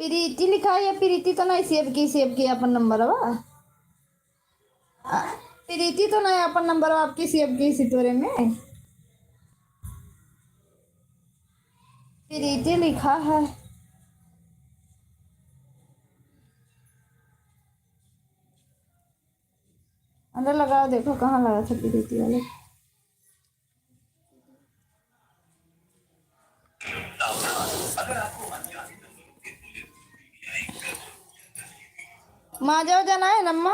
प्रीति लिखा है या प्रीति तो नहीं सेव की अपन नंबर वा प्रीति तो नहीं अपन नंबर आपकी सेव की सितोरे में प्रीति लिखा है। अंदर लगाओ देखो कहाँ लगा था प्रीति वाले। माँ जाओ जाना है नम्मा।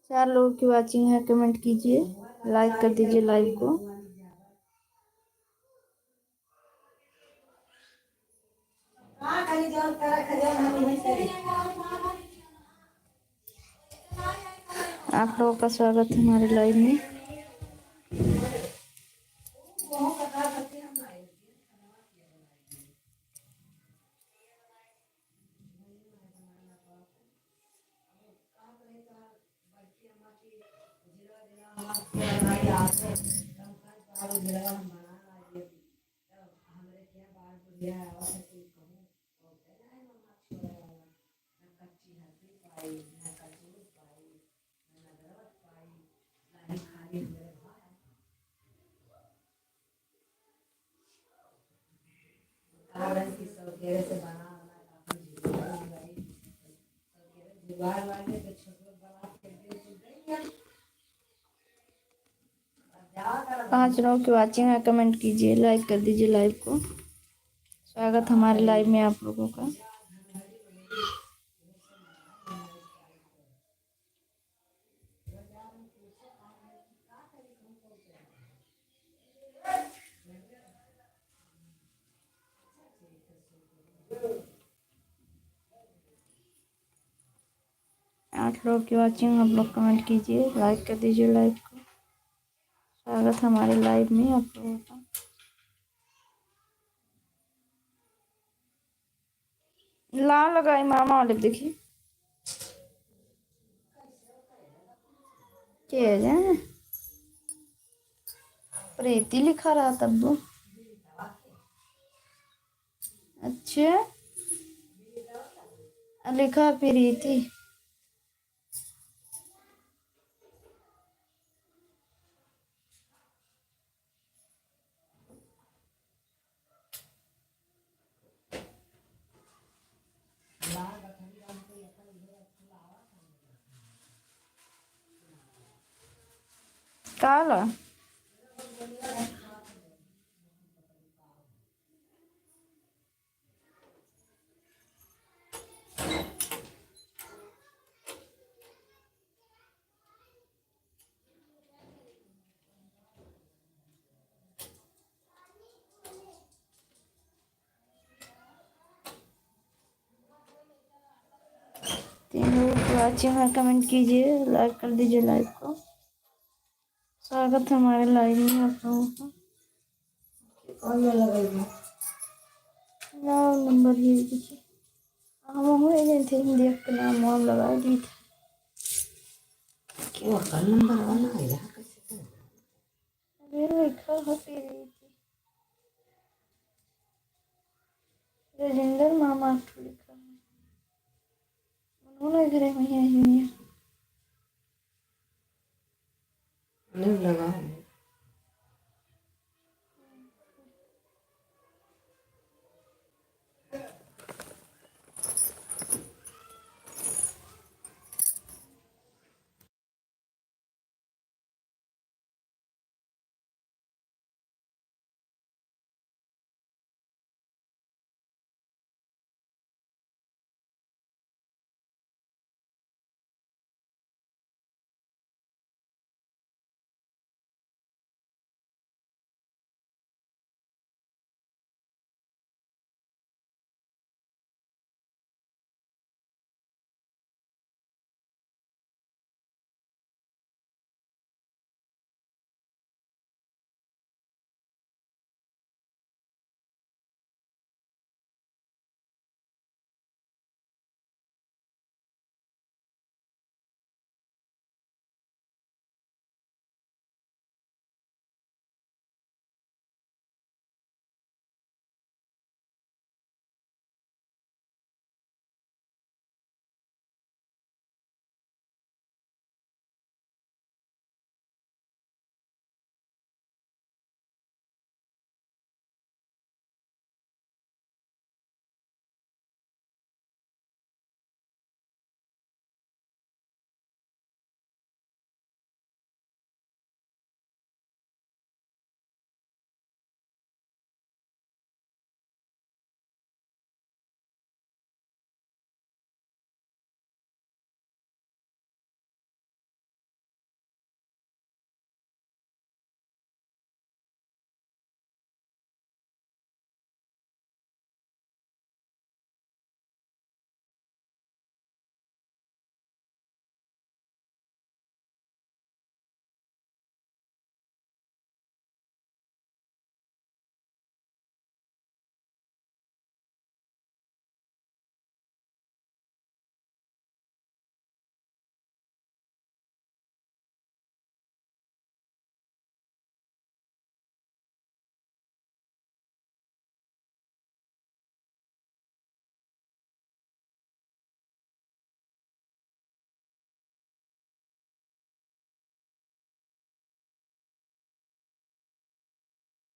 चार लोगों की वाचिंग है, कमेंट कीजिए, लाइक कर दीजिए लाइव को। आप लोगों का स्वागत है हमारे लाइव में। पांच लोगों की वाचिंग है, कमेंट कीजिए, लाइक कर दीजिए लाइव को। स्वागत हमारे लाइव में आप लोगों का। आठ लोगों की वाचिंग, आप लोग कमेंट कीजिए, लाइक कर दीजिए लाइव को। स्वागत हमारे लाइव में आप लोगों का। लाल लगाई मामा वाले देखिए क्या है, प्रीति लिखा रहा तब वो अच्छा, लिखा पी रही थी। काला तीन लोग वॉचिंग और कमेंट कीजिए, लाइक कर दीजिए लाइव को। स्वागत है हमारे लाइव में आप लोगों का। कौन में लगाएगी? नाम नंबर ही दीजिए। हम हो थे देख के नाम वाम लगा दी थी। क्यों का नंबर बना है यहाँ कैसे करना? मेरे लिखा होती रही थी राजेंद्र मामा लिखा है। उन्होंने घरे में ही नहीं लगा